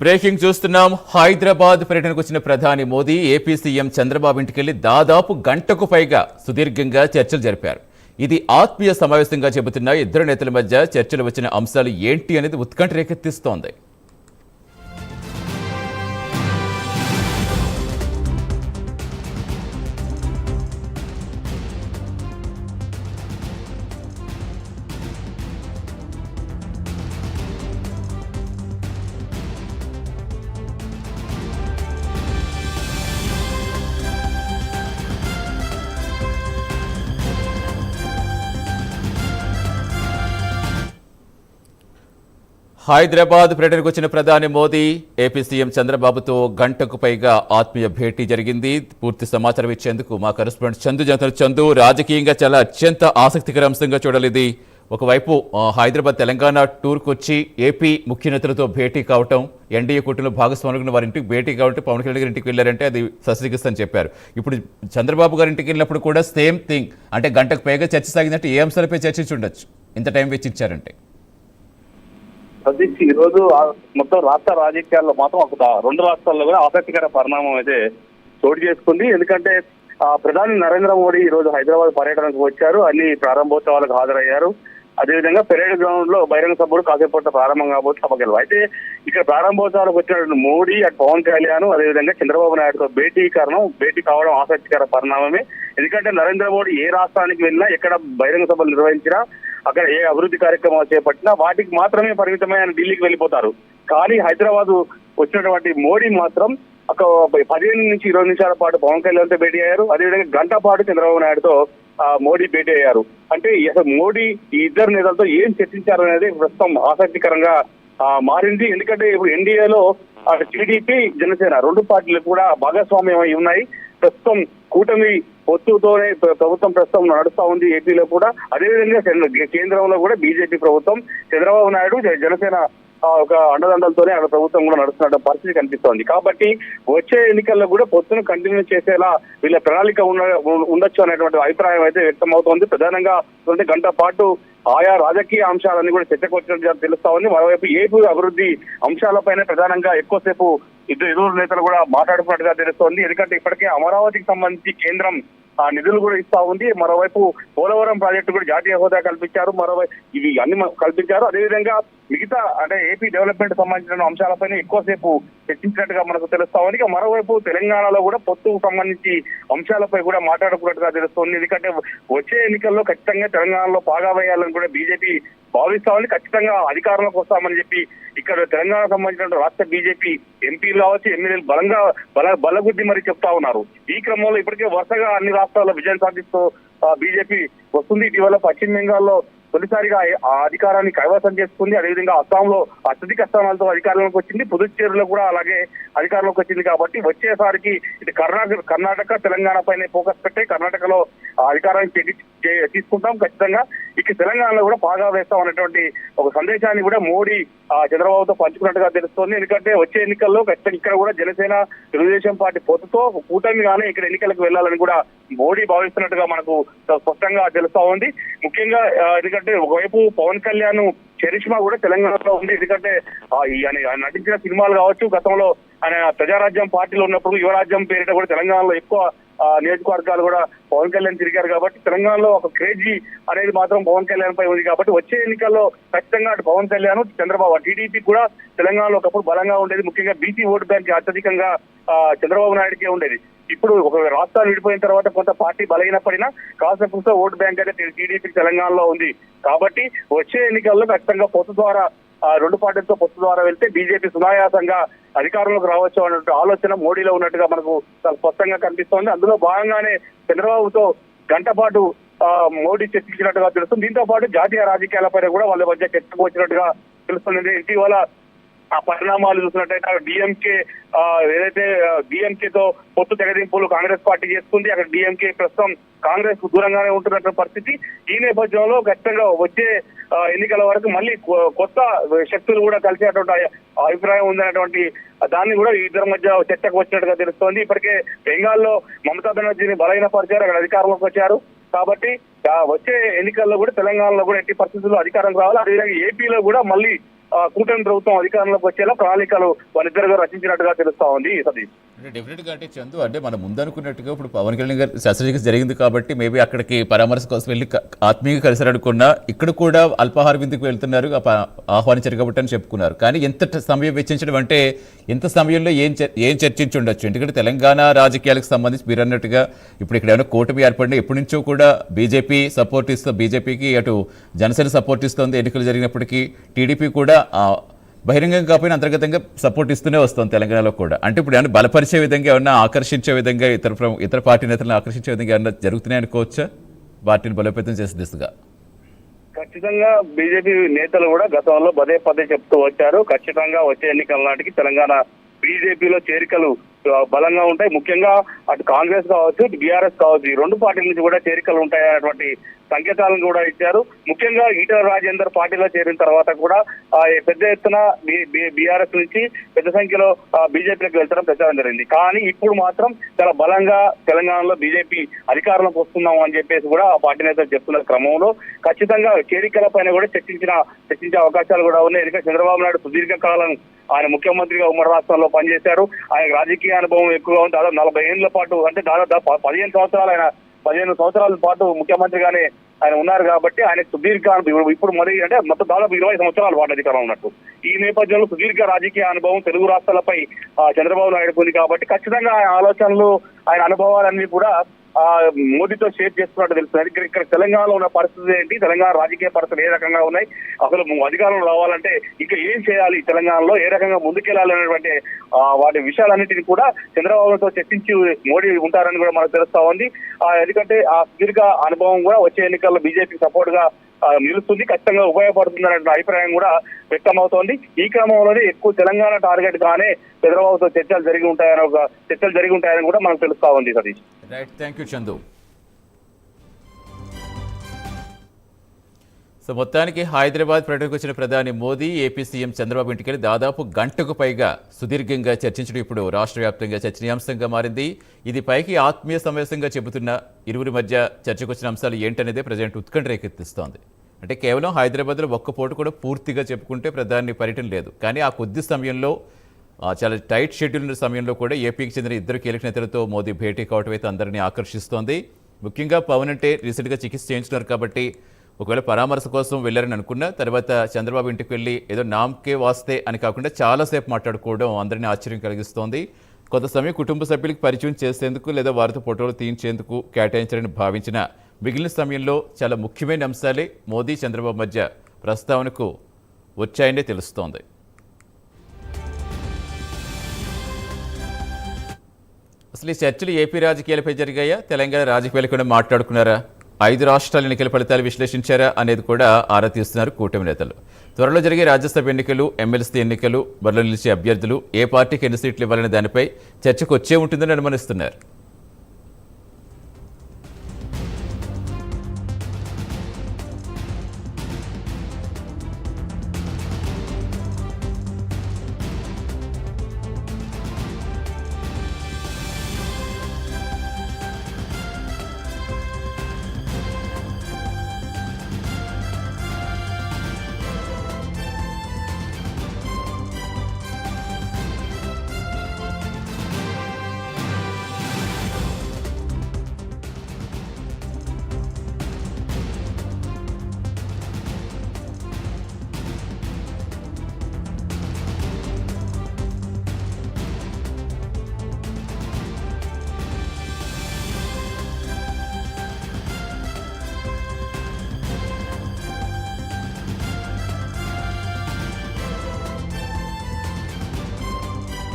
Breaking చూస్తున్నాం. హైదరాబాద్ పర్యటనకు వచ్చిన ప్రధాని మోదీ ఏపీ సీఎం చంద్రబాబు ఇంటికెళ్లి దాదాపు గంటకు పైగా సుదీర్ఘంగా చర్చలు జరిపారు. ఇది ఆత్మీయ సమావేశంగా చెబుతున్న ఇద్దరు నేతల మధ్య చర్చలు వచ్చిన అంశాలు ఏంటి అనేది ఉత్కంఠ రేకెత్తిస్తోంది. హైదరాబాద్ పర్యటనకు వచ్చిన ప్రధాని మోదీ ఏపీ సీఎం చంద్రబాబుతో గంటకు పైగా ఆత్మీయ భేటీ జరిగింది. పూర్తి సమాచారం ఇచ్చేందుకు మా కరెస్పాండెంట్ చందు రాజకీయంగా చాలా అత్యంత ఆసక్తికర అంశంగా చూడాలి. ఇది ఒకవైపు హైదరాబాద్ తెలంగాణ టూర్కు వచ్చి ఏపీ ముఖ్య నేతలతో భేటీ కావటం, ఎన్డీఏ కూటమిలో భాగస్వాములు వారి ఇంటికి భేటీ కావటం, పవన్ కళ్యాణ్ గారి ఇంటికి వెళ్ళారంటే అది శస్త్రచికిత్స అని చెప్పారు. ఇప్పుడు చంద్రబాబు గారి ఇంటికి వెళ్ళినప్పుడు కూడా సేమ్ థింగ్, అంటే గంటకు పైగా చర్చ సాగిందంటే ఏ అంశాలపై చర్చించి ఉండొచ్చు ఇంత టైం వెచ్చిచ్చారంటే? సతీష్, ఈ రోజు మొత్తం రాష్ట్ర రాజకీయాల్లో మాత్రం ఒక రెండు రాష్ట్రాల్లో కూడా ఆసక్తికర పరిణామం అయితే చోటు చేసుకుంది. ఎందుకంటే ప్రధాని నరేంద్ర మోడీ ఈ రోజు హైదరాబాద్ పర్యటనకు వచ్చారు. అన్ని ప్రారంభోత్సవాలకు హాజరయ్యారు. అదేవిధంగా పెరేడ్ గ్రౌండ్ లో బహిరంగ సభలు కాసేపట్లో ప్రారంభం కాబోతు సభకెళ్ళవు. అయితే ఇక్కడ ప్రారంభోత్సవాలకు వచ్చినటువంటి మోడీ, అటు పవన్ కళ్యాణ్, అదేవిధంగా చంద్రబాబు నాయుడుతో భేటీ కావడం ఆసక్తికర పరిణామమే. ఎందుకంటే నరేంద్ర మోడీ ఏ రాష్ట్రానికి వెళ్ళినా, ఎక్కడ బహిరంగ సభలు నిర్వహించినా, అక్కడ ఏ అభివృద్ధి కార్యక్రమాలు చేపట్టినా వాటికి మాత్రమే పరిమితమై ఆయన ఢిల్లీకి వెళ్ళిపోతారు. కానీ హైదరాబాద్ వచ్చినటువంటి మోడీ మాత్రం ఒక 15 నుంచి 20 నిమిషాల పాటు పవన్ కళ్యాణ్తో భేటీ అయ్యారు. అదేవిధంగా గంట పాటు చంద్రబాబు నాయుడుతో మోడీ భేటీ అయ్యారు. అంటే అసలు మోడీ ఈ ఇద్దరు నేతలతో ఏం చర్చించారు అనేది ప్రస్తుతం ఆసక్తికరంగా మారింది. ఎందుకంటే ఇప్పుడు ఎన్డీఏలో టీడీపీ, జనసేన రెండు పార్టీలు కూడా భాగస్వామ్యం అయి ఉన్నాయి. ప్రస్తుతం కూటమి పొత్తుతోనే ప్రభుత్వం ప్రస్తుతం నడుస్తా ఉంది ఏపీలో కూడా. అదేవిధంగా కేంద్రంలో కూడా బీజేపీ ప్రభుత్వం, చంద్రబాబు నాయుడు, జనసేన ఒక అండదండలతోనే అక్కడ ప్రభుత్వం కూడా నడుస్తున్న పరిస్థితి కనిపిస్తోంది. కాబట్టి వచ్చే ఎన్నికల్లో కూడా పొత్తును కంటిన్యూ చేసేలా వీళ్ళ ప్రణాళిక ఉండొచ్చు అనేటువంటి అభిప్రాయం అయితే వ్యక్తమవుతోంది. ప్రధానంగా గంట పాటు ఆయా రాజకీయ అంశాలన్నీ కూడా చర్చకు వచ్చినట్టు తెలుస్తా ఉంది. మరోవైపు ఏపీ అభివృద్ధి అంశాలపైన ప్రధానంగా ఎక్కువసేపు ఇద్దరు నేతలు కూడా మాట్లాడుకున్నట్టుగా తెలుస్తోంది. ఎందుకంటే ఇప్పటికే అమరావతికి సంబంధించి కేంద్రం నిధులు కూడా ఇస్తా ఉంది. మరోవైపు పోలవరం ప్రాజెక్టు కూడా జాతీయ హోదా కల్పించారు. మరోవైపు ఇవి అన్ని కల్పించారు. అదేవిధంగా మిగతా అంటే ఏపీ డెవలప్మెంట్ సంబంధించిన అంశాలపైన ఎక్కువసేపు చర్చించినట్టుగా మనకు తెలుస్తా ఉంది. ఇక మరోవైపు తెలంగాణలో కూడా పొత్తుకు సంబంధించి అంశాలపై కూడా మాట్లాడుకున్నట్టుగా తెలుస్తోంది. ఎందుకంటే వచ్చే ఎన్నికల్లో ఖచ్చితంగా తెలంగాణలో పాగా వేయాలని కూడా బీజేపీ భావిస్తా ఉంది. ఖచ్చితంగా అధికారంలోకి వస్తామని చెప్పి ఇక్కడ తెలంగాణ సంబంధించిన రాష్ట్ర బీజేపీ ఎంపీలు కావచ్చు, ఎమ్మెల్యేలు బలగుద్ది మరి చెప్తా ఉన్నారు. ఈ క్రమంలో ఇప్పటికే వరుసగా అన్ని రాష్ట్రాల్లో విజయం సాధిస్తూ బీజేపీ వస్తుంది. ఇటీవల పశ్చిమ బెంగాల్లో తొలిసారిగా ఆ అధికారాన్ని కైవసం చేసుకుంది. అదేవిధంగా అస్సాంలో అత్యధిక స్థానాలతో అధికారంలోకి వచ్చింది. పుదుచ్చేరిలో కూడా అలాగే అధికారంలోకి వచ్చింది. కాబట్టి వచ్చేసారికి ఇది కర్ణాటక, తెలంగాణ పైన ఫోకస్ పెట్టే కర్ణాటకలో అధికారాన్ని తీసుకుంటాం ఖచ్చితంగా. ఇక తెలంగాణలో కూడా పాగా వేస్తాం అనేటువంటి ఒక సందేశాన్ని కూడా మోడీ చంద్రబాబుతో పంచుకున్నట్టుగా తెలుస్తోంది. ఎందుకంటే వచ్చే ఎన్నికల్లో ఖచ్చితంగా ఇక్కడ కూడా జనసేన, తెలుగుదేశం పార్టీ పొత్తుతో కూటమిగానే ఇక్కడ ఎన్నికలకు వెళ్లాలని కూడా మోడీ భావిస్తున్నట్టుగా మనకు స్పష్టంగా తెలుస్తా ఉంది. ముఖ్యంగా ఎందుకంటే ఒకవైపు పవన్ కళ్యాణ్ చరిష్మా కూడా తెలంగాణలో ఉంది. ఎందుకంటే ఆయన నటించిన సినిమాలు కావచ్చు, గతంలో ఆయన ప్రజారాజ్యం పార్టీలో ఉన్నప్పుడు యువరాజ్యం పేరిట కూడా తెలంగాణలో ఎక్కువ నియోజకవర్గాలు కూడా పవన్ కళ్యాణ్ తిరిగారు. కాబట్టి తెలంగాణలో ఒక క్రేజీ అనేది మాత్రం పవన్ కళ్యాణ్ పై ఉంది. కాబట్టి వచ్చే ఎన్నికల్లో ఖచ్చితంగా అటు పవన్ కళ్యాణ్, చంద్రబాబు, టీడీపీ కూడా తెలంగాణలో ఒకప్పుడు బలంగా ఉండేది. ముఖ్యంగా బీసీ ఓటు బ్యాంక్ అత్యధికంగా చంద్రబాబు నాయుడుకే ఉండేది. ఇప్పుడు ఒక రాష్ట్రాలు విడిపోయిన తర్వాత కొంత పార్టీ బలహీనపడినా కాస్త ఓటు బ్యాంక్ అయితే టీడీపీ తెలంగాణలో ఉంది. కాబట్టి వచ్చే ఎన్నికల్లో ఖచ్చితంగా పొత్తు ద్వారా రెండు పార్టీలతో పొత్తు ద్వారా వెళ్తే బీజేపీ సునాయాసంగా అధికారంలోకి రావచ్చు అనే ఆలోచన మోడీలో ఉన్నట్టుగా మనకు చాలా స్పష్టంగా కనిపిస్తోంది. అందులో భాగంగానే చంద్రబాబుతో గంట పాటు మోడీ చర్చించినట్టుగా తెలుస్తుంది. దీంతో పాటు జాతీయ రాజకీయాలపై కూడా వాళ్ళ మధ్య చర్చకు వచ్చినట్టుగా తెలుస్తుంది. ఇటీవల ఆ పరిణామాలు చూసినట్టయితే డిఎంకే ఏదైతే డిఎంకేతో పొత్తు తెగదింపులు కాంగ్రెస్ పార్టీ చేసుకుంది. అక్కడ డిఎంకే ప్రస్తుతం కాంగ్రెస్ కు దూరంగానే ఉంటున్నటువంటి పరిస్థితి. ఈ నేపథ్యంలో ఖచ్చితంగా వచ్చే ఎన్నికల వరకు మళ్ళీ కొత్త శక్తులు కూడా కలిసేటువంటి అభిప్రాయం ఉందనేటువంటి దాన్ని కూడా ఇద్దరి మధ్య చర్చకు వచ్చినట్టుగా తెలుస్తోంది. ఇప్పటికే బెంగాల్లో మమతా బెనర్జీని బలహీనపరిచారు, అక్కడ అధికారంలోకి వచ్చారు. కాబట్టి వచ్చే ఎన్నికల్లో కూడా తెలంగాణలో కూడా ఎట్టి పరిస్థితుల్లో అధికారం రావాలి. అదేవిధంగా ఏపీలో కూడా మళ్ళీ కూటమి ప్రభుత్వం అధికారంలోకి వచ్చేలా ప్రణాళికలు వాళ్ళిద్దరు రచించినట్టుగా తెలుస్తా ఉంది సతీష్. అంటే డెఫినెట్గా అంటే చందు అంటే మనం ముందనుకున్నట్టుగా ఇప్పుడు పవన్ కళ్యాణ్ గారు శస్త్రచికిత్స జరిగింది కాబట్టి మేబీ అక్కడికి పరామర్శ కోసం వెళ్ళి ఆత్మీయంగా కలిసారు అనుకున్నా ఇక్కడ కూడా అల్పాహార విందుకు వెళ్తున్నారు ఆహ్వానించారు కాబట్టి అని చెప్పుకున్నారు. కానీ ఎంత సమయం వెచ్చించడం అంటే ఎంత సమయంలో ఏం చర్చించి ఉండొచ్చు? ఎందుకంటే తెలంగాణ రాజకీయాలకు సంబంధించి మీరు అన్నట్టుగా ఇప్పుడు ఇక్కడ ఏమైనా కూటమి ఏర్పడినా ఎప్పటి నుంచో కూడా బీజేపీ సపోర్ట్ ఇస్తూ బీజేపీకి అటు జనసేన సపోర్ట్ ఇస్తుంది. ఎన్నికలు జరిగినప్పటికీ టీడీపీ కూడా బహిరంగంగా కాకపోయినా అంతర్గతంగా సపోర్ట్ ఇస్తూనే వస్తుంది తెలంగాణలో కూడా. అంటే ఇప్పుడు ఏమైనా బలపరిచే విధంగా ఏమన్నా ఆకర్షించే విధంగా ఇతర పార్టీ నేతలను ఆకర్షించే విధంగా ఏమన్నా జరుగుతున్నాయి అనుకోవచ్చా పార్టీని బలోపేతం చేసే దిశగా? ఖచ్చితంగా బీజేపీ నేతలు కూడా గతంలో పదే చెప్తూ వచ్చారు. ఖచ్చితంగా వచ్చే ఎన్నికల నాటికి తెలంగాణ బీజేపీలో చేరికలు బలంగా ఉంటాయి. ముఖ్యంగా అటు కాంగ్రెస్ కావచ్చు, ఇటు బీఆర్ఎస్ కావచ్చు, ఈ రెండు పార్టీల నుంచి కూడా చేరికలు ఉంటాయనేటువంటి సంకేతాలను కూడా ఇచ్చారు. ముఖ్యంగా ఈటల రాజేందర్ పార్టీలో చేరిన తర్వాత కూడా పెద్ద ఎత్తున బీఆర్ఎస్ నుంచి పెద్ద సంఖ్యలో బీజేపీలోకి వెళ్తడం ప్రచారం జరిగింది. కానీ ఇప్పుడు మాత్రం చాలా బలంగా తెలంగాణలో బీజేపీ అధికారంలోకి వస్తున్నాం అని చెప్పేసి కూడా ఆ పార్టీ నేతలు చెప్తున్న క్రమంలో ఖచ్చితంగా చేరికల పైన కూడా చర్చించే అవకాశాలు కూడా ఉన్నాయి. ఎందుకంటే చంద్రబాబు నాయుడు సుదీర్ఘకాలం ఆయన ముఖ్యమంత్రిగా ఉమ్మడి రాష్ట్రంలో పనిచేశారు. ఆయన రాజకీయ అనుభవం ఎక్కువగా ఉంది. దాదాపు 40 ఏళ్ల పాటు అంటే దాదాపు 15 సంవత్సరాల పాటు ముఖ్యమంత్రిగానే ఆయన ఉన్నారు కాబట్టి ఆయన సుదీర్ఘ ఇప్పుడు మరి అంటే మొత్తం దాదాపు 20 సంవత్సరాల పాటు అధికారం ఉన్నట్టు. ఈ నేపథ్యంలో సుదీర్ఘ రాజకీయ అనుభవం తెలుగు రాష్ట్రాలపై చంద్రబాబు నాయుడు ఉంది కాబట్టి ఖచ్చితంగా ఆయన ఆలోచనలు ఆయన అనుభవాలన్నీ కూడా మోదీతో షేర్ చేస్తున్నట్టు తెలుస్తుంది. ఇక్కడ తెలంగాణలో ఉన్న పరిస్థితి ఏంటి, తెలంగాణ రాజకీయ పరిస్థితులు ఏ రకంగా ఉన్నాయి, అసలు అధికారంలో రావాలంటే ఇంకా ఏం చేయాలి, తెలంగాణలో ఏ రకంగా ముందుకెళ్లాలి అనేటువంటి వాటి విషయాలన్నింటినీ కూడా చంద్రబాబుతో చర్చించి మోడీ ఉంటారని కూడా మనకు తెలుస్తా ఉంది. ఎందుకంటే ఆ సుదీర్ఘ అనుభవం కూడా వచ్చే ఎన్నికల్లో బీజేపీ సపోర్ట్ గా నిలుస్తుంది, ఖచ్చితంగా ఉపయోగపడుతుంది అనే అభిప్రాయం కూడా వ్యక్తమవుతోంది. ఈ క్రమంలోనే ఎక్కువ తెలంగాణ టార్గెట్ గానే చంద్రబాబుతో చర్చలు జరిగి ఉంటాయని కూడా మనకు తెలుస్తా ఉంది Satish. Right, thank you Chandu. So మొత్తానికి హైదరాబాద్ పర్యటనకు వచ్చిన ప్రధాని మోదీ ఏపీ సీఎం చంద్రబాబు ఇంటికి దాదాపు గంటకు పైగా సుదీర్ఘంగా చర్చించడం ఇప్పుడు రాష్ట్ర వ్యాప్తంగా చర్చనీయాంశంగా మారింది. ఇది పైకి ఆత్మీయ సమావేశంగా చెబుతున్న ఇరువురి మధ్య చర్చకు వచ్చిన అంశాలు ఏంటనేదే ప్రజెంట్ ఉత్కంఠ రేకెత్తిస్తోంది. అంటే కేవలం హైదరాబాద్లో ఒక్క పూట కూడా పూర్తిగా చెప్పుకుంటే ప్రధాని పర్యటన లేదు. కానీ ఆ కొద్ది సమయంలో చాలా టైట్ షెడ్యూల్ ఉన్న సమయంలో కూడా ఏపీకి చెందిన ఇద్దరు కీలక నేతలతో మోదీ భేటీ కావటం అయితే అందరినీ ఆకర్షిస్తోంది. ముఖ్యంగా పవన్ అంటే రీసెంట్గా చికిత్స చేయించున్నారు కాబట్టి ఒకవేళ పరామర్శ కోసం వెళ్ళారని అనుకున్నా తర్వాత చంద్రబాబు ఇంటికి వెళ్ళి ఏదో నామకే వాస్తే అని కాకుండా చాలాసేపు మాట్లాడుకోవడం అందరినీ ఆశ్చర్యం కలిగిస్తోంది. కొంత సమయం కుటుంబ సభ్యులకు పరిచయం చేసేందుకు లేదా వారితో ఫోటోలు తీయించేందుకు కేటాయించాలని భావించిన మిగిలిన సమయంలో చాలా ముఖ్యమైన అంశాలే మోదీ చంద్రబాబు మధ్య ప్రస్తావనకు వచ్చాయనే తెలుస్తోంది. అసలు ఈ చర్చలు ఏపీ రాజకీయాలపై జరిగాయా, తెలంగాణ రాజకీయాలు కూడా మాట్లాడుకున్నారా, 5 రాష్ట్రాల ఎన్నికల ఫలితాలు విశ్లేషించారా అనేది కూడా ఆరా తీస్తున్నారు కూటమి నేతలు. త్వరలో జరిగే రాజ్యసభ ఎన్నికలు, ఎమ్మెల్సీ ఎన్నికలు, బరిలో నిలిచే అభ్యర్థులు ఏ పార్టీకి ఎన్ని సీట్లు ఇవ్వాలనే దానిపై చర్చకు వచ్చే ఉంటుందని అనుమానిస్తున్నారు.